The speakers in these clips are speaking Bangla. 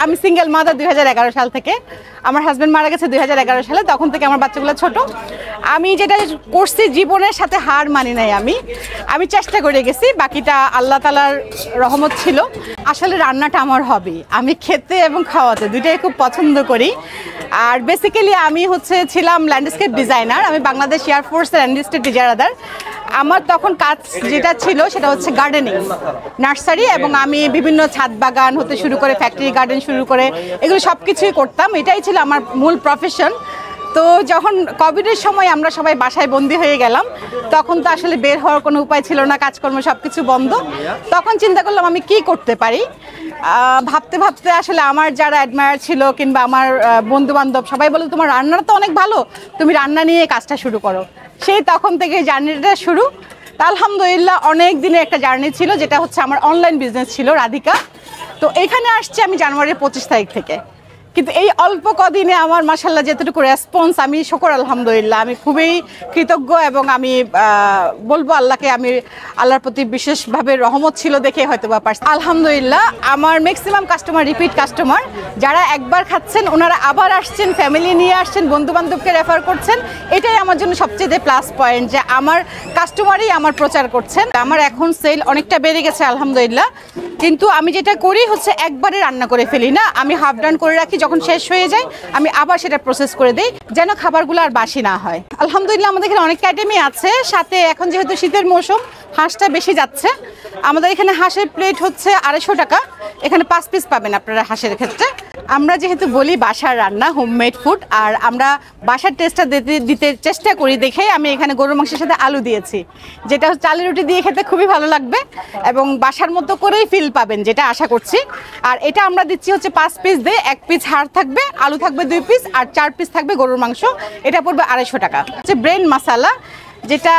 আমি সিঙ্গেল মাদার 2011 সাল থেকে। আমার হাজব্যান্ড মারা গেছে 2011 সালে, তখন থেকে আমার বাচ্চাগুলো ছোট। আমি যেটা করছি জীবনের সাথে হার মানি নাই, আমি চেষ্টা করে গেছি, বাকিটা আল্লাহ তাআলার রহমত ছিল। আসলে রান্নাটা আমার হবি, আমি খেতে এবং খাওয়াতে দুইটাই খুব পছন্দ করি। আর বেসিক্যালি আমি ছিলাম ল্যান্ডস্কেপ ডিজাইনার, আমি বাংলাদেশ এয়ারফোর্সের ল্যান্ডস্কেপ ডিজাইনার। আমার তখন কাজ যেটা ছিল সেটা হচ্ছে গার্ডেনিং, নার্সারি, এবং আমি বিভিন্ন ছাদ বাগান হতে শুরু করে ফ্যাক্টরি গার্ডেন শুরু করে এগুলো সব কিছুই করতাম, এটাই ছিল আমার মূল প্রফেশন। তো যখন কোভিডের সময় আমরা সবাই বাসায় বন্দি হয়ে গেলাম, তখন তো আসলে বের হওয়ার কোনো উপায় ছিল না, কাজকর্ম সব কিছু বন্ধ। তখন চিন্তা করলাম আমি কি করতে পারি। ভাবতে ভাবতে আসলে আমার যারা অ্যাডমায়ার ছিল কিংবা আমার বন্ধু বান্ধব সবাই বলে তোমার রান্নাটা তো অনেক ভালো, তুমি রান্না নিয়ে কাজটা শুরু করো। সেই তখন থেকে জার্নিটা শুরু। তা আলহামদুলিল্লাহ অনেক দিনের একটা জার্নি ছিল, যেটা হচ্ছে আমার অনলাইন বিজনেস ছিল রাধিকা। তো এখানে আসছি আমি জানুয়ারির 25 তারিখ থেকে, কিন্তু এই অল্প কদিনে আমার মাশাআল্লাহ যেতটুকু রেসপন্স, আমি শুকর আলহামদুলিল্লাহ, আমি খুবই কৃতজ্ঞ। এবং আমি বলবো আল্লাহকে, আমি আল্লাহর প্রতি বিশেষভাবে রহমত ছিল দেখে হয়তো বা পারছি। আলহামদুলিল্লাহ আমার ম্যাক্সিমাম কাস্টমার রিপিট কাস্টমার, যারা একবার খাচ্ছেন ওনারা আবার আসছেন, ফ্যামিলি নিয়ে আসছেন, বন্ধু বান্ধবকে রেফার করছেন। এটাই আমার জন্য সবচেয়ে প্লাস পয়েন্ট, যে আমার কাস্টমারই আমার প্রচার করছেন। আমার এখন সেল অনেকটা বেড়ে গেছে আলহামদুলিল্লাহ, কিন্তু আমি যেটা করি একবারে রান্না করে ফেলি না, আমি হাফ ডান করে রাখি, যখন শেষ হয়ে যায় আমি আবার সেটা প্রসেস করে দিই, যেন খাবারগুলো আর বাসি না হয়। আলহামদুলিল্লাহ আমাদের এখানে অনেক আইটেমই আছে, সাথে এখন যেহেতু শীতের মৌসুম হাঁসটা বেশি যাচ্ছে। আমাদের এখানে হাঁসের প্লেট 250 টাকা, এখানে 5 পিস পাবেন আপনারা হাঁসের ক্ষেত্রে। আমরা যেহেতু বলি বাসার রান্না, হোমমেড ফুড, আর আমরা বাসার টেস্টটা দিতে চেষ্টা করি দেখে আমি এখানে গরুর মাংসের সাথে আলু দিয়েছি, যেটা চালের রুটি দিয়ে খেতে খুবই ভালো লাগবে এবং বাসার মতো করেই ফিল পাবেন, যেটা আশা করছি। আর এটা আমরা দিচ্ছি 5 পিস দিয়ে, 1 পিস হাড় থাকবে, আলু থাকবে 2 পিস, আর 4 পিস থাকবে গরুর মাংস। এটা পড়বে 250 টাকা। ব্রেন মশালা, যেটা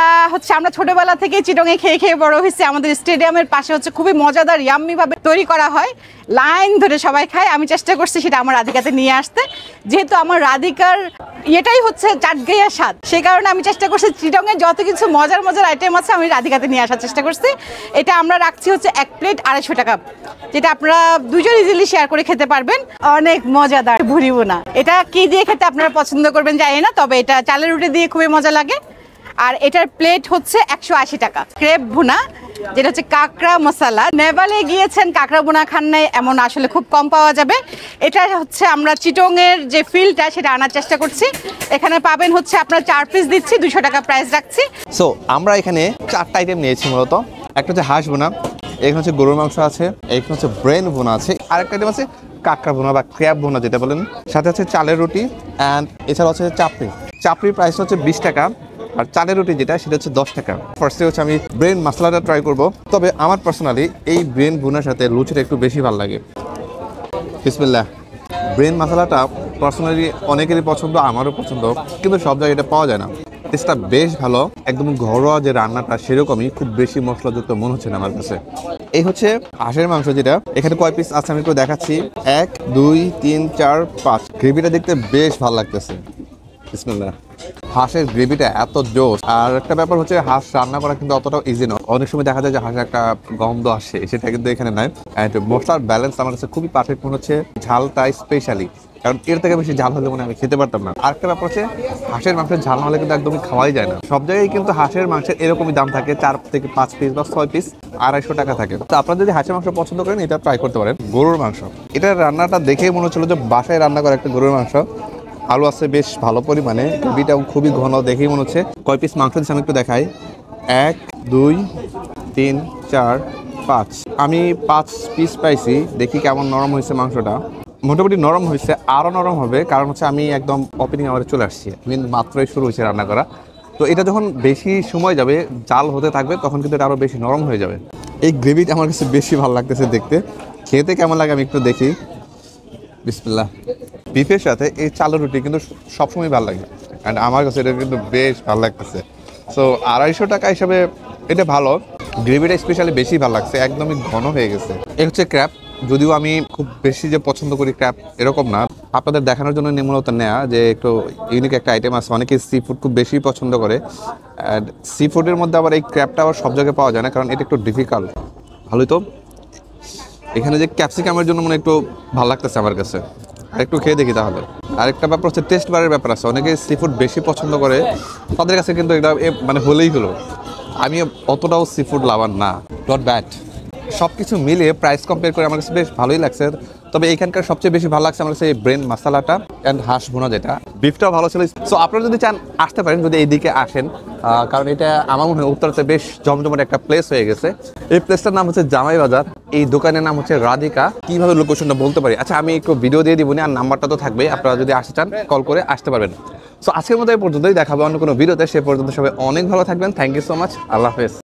আমরা ছোটবেলা থেকে চিটংয়ে খেয়ে খেয়ে বড় হয়েছে। আমাদের স্টেডিয়ামের পাশে খুবই মজাদার ইয়াম্মি ভাবে তৈরি করা হয়, লাইন ধরে সবাই খায়। আমি চেষ্টা করছি সেটা আমার রাধিকাতে নিয়ে আসতে, যেহেতু আমার রাধিকার এটাই চাটগাইয়া স্বাদ, সেই কারণে আমি চেষ্টা করছি চিটংয়ে যত কিছু মজার মজার আইটেম আছে আমি রাধিকাতে নিয়ে আসার চেষ্টা করছি। এটা আমরা রাখছি 1 প্লেট 250 টাকা, যেটা আপনারা দুজন ইজিলি শেয়ার করে খেতে পারবেন। অনেক মজাদার, ভুরিব না। এটা কি দিয়ে খেতে আপনারা পছন্দ করবেন জানি না, তবে এটা চালের রুটি দিয়ে খুবই মজা লাগে। আর এটার প্লেট 180 টাকা। ক্রেপ ভুনা, যেটা কাঁকড়া মশলা। নেভালে গিয়েছেন কাঁকড়া ভুনা খান নাই এমন আসলে খুব কম পাওয়া যাবে। এটা আমরা চিটংয়ের যে ফিলটা সেটা আনার চেষ্টা করছি। এখানে পাবেন আপনার 4 পিস দিচ্ছি, 200 টাকা প্রাইস রাখছি। সো আমরা এখানে 4টা আইটেম নিয়েছি মূলত। একটা হাঁস ভুনা, এখানে গরুর মাংস আছে, এখানে ব্রেন ভুনা আছে, আর একটা আইটেম আছে কাঁকড়া ভুনা বা ক্র্যাব ভুনা যেটা বলেন, সাথে আছে চালের রুটি, অ্যান্ড এছাড়া চাপড়ি। চাপড়ির প্রাইস 20 টাকা, আর চালের রুটি যেটা সেটা 10 টাকা। ফার্স্টে আমি ব্রেন মশলাটা ট্রাই করব। তবে আমার পার্সোনালি এই ব্রেন ভুনার সাথে লুচিটা একটু বেশি ভালো লাগে। বিসমিল্লাহ। ব্রেন মশলাটা পার্সোনালি অনেকেরই পছন্দ, আমারও পছন্দ, কিন্তু সব জায়গায় এটা পাওয়া যায় না। টেস্টটা বেশ ভালো, একদম ঘরোয়া যে রান্নাটা সেরকমই, খুব বেশি মশলাযুক্ত মনে হচ্ছে না আমার কাছে। এই হাঁসের মাংস, যেটা এখানে কয় পিস আছে আমি একটু দেখাচ্ছি। 1 2 3 4 5। গ্রেভিটা দেখতে বেশ ভালো লাগতেছে। বিসমিল্লাহ। হাঁসের গ্রেভিটা এত জোস। আর একটা ব্যাপার হাঁস রান্না করা কিন্তু অতটাও ইজি নয়। অনেক সময় দেখা যায় যে হাঁসের একটা গন্ধ আসে, সেটা কিন্তু এখানে নাই। অ্যান্ড মশলার ব্যালেন্স আমার কাছে খুবই পারফেক্ট মনে হচ্ছে। ঝালটা স্পেশালি, কারণ এর থেকে বেশি ঝাল হলে আমি খেতে পারতাম না। আর একটা ব্যাপার হাঁসের মাংসের ঝাল না হলে কিন্তু একদমই খাওয়াই যায় না। সব জায়গায় কিন্তু হাঁসের মাংসের এরকমই দাম থাকে, 4 থেকে 5 পিস বা 6 পিস 250 টাকা থাকে। তো আপনারা যদি হাঁসের মাংস পছন্দ করেন এটা ট্রাই করতে পারেন। গরুর মাংস, এটার রান্নাটা দেখেই মনে হচ্ছিল যে বাসায় রান্না করা একটা গরুর মাংস। আলু আছে বেশ ভালো পরিমাণে, গ্রেভিটাও খুবই ঘন, দেখেই মনে হচ্ছে। কয় পিস মাংস দিচ্ছি আমি একটু দেখাই। 1 2 3 4 5। আমি 5 পিস পাইছি, দেখি কেমন নরম হয়েছে মাংসটা। মোটামুটি নরম হয়েছে, আরও নরম হবে, কারণ আমি একদম ওপেনিং আওয়ারে চলে আসছি, মাত্রই শুরু হয়েছে রান্না করা। তো এটা যখন বেশি সময় যাবে, জাল হতে থাকবে, তখন কিন্তু এটা আরও বেশি নরম হয়ে যাবে। এই গ্রেভিটা আমার কাছে বেশি ভালো লাগতেছে দেখতে। খেতে কেমন লাগে আমি একটু দেখি। বিসমিল্লাহ। বিফের সাথে এই চালের রুটি কিন্তু সবসময় ভালো লাগে, অ্যান্ড আমার কাছে এটা কিন্তু বেশ ভালো লাগতেছে। সো 250 টাকা হিসাবে এটা ভালো। গ্রেভিটা স্পেশালি বেশি ভালো লাগছে, একদমই ঘন হয়ে গেছে। এই ক্র্যাব, যদিও আমি খুব বেশি যে পছন্দ করি ক্র্যাব এরকম না, আপনাদের দেখানোর জন্য মূলত নেওয়া যে একটু ইউনিক একটা আইটেম আছে। অনেকে সি ফুড খুব বেশি পছন্দ করে, অ্যান্ড সি ফুডের মধ্যে আবার এই ক্র্যাবটা আবার সব জায়গায় পাওয়া যায় না, কারণ এটা একটু ডিফিকাল্ট। ভালোই তো। এখানে যে ক্যাপসিকামের জন্য মনে হয় একটু ভালো লাগতেছে আমার কাছে, একটু খেয়ে দেখি তাহলে। আরেকটা ব্যাপার হচ্ছে টেস্ট বারের ব্যাপার আছে, অনেকে সি ফুড বেশি পছন্দ করে, তাদের কাছে কিন্তু এটা মানে হলেই হলো। আমি অতটাও সি ফুড লাভার না, নট ব্যাড। সব কিছু মিলিয়ে প্রাইস কম্পেয়ার করে আমার কাছে বেশ ভালোই লাগছে। তবে এখানকার সবচেয়ে বেশি ভালো লাগছে আমার কাছে এই ব্রেন মশলাটা অ্যান্ড হাঁস ভুনা, যেটা বিফটাও ভালো ছিল। সো আপনারা যদি চান আসতে পারেন, যদি এইদিকে আসেন, কারণ এটা আমার মনে হয় উত্তরাতে বেশ জমজমাট একটা প্লেস হয়ে গেছে। এই প্লেসটার নাম হচ্ছে জামাই বাজার, এই দোকানের নাম হচ্ছে রাধিকা। কিভাবে লোকেশনটা বলতে পারি, আচ্ছা আমি একটু ভিডিও দিয়ে দিব, আর নাম্বারটা তো থাকবে, আপনারা যদি আসতে চান কল করে আসতে পারবেন। সো আজকের মতো এই পর্যন্তই, দেখাবো অন্য কোনো ভিডিওতে। সে পর্যন্ত সবাই অনেক ভালো থাকবেন। থ্যাংক ইউ সো মাচ, আল্লাহ হাফেজ।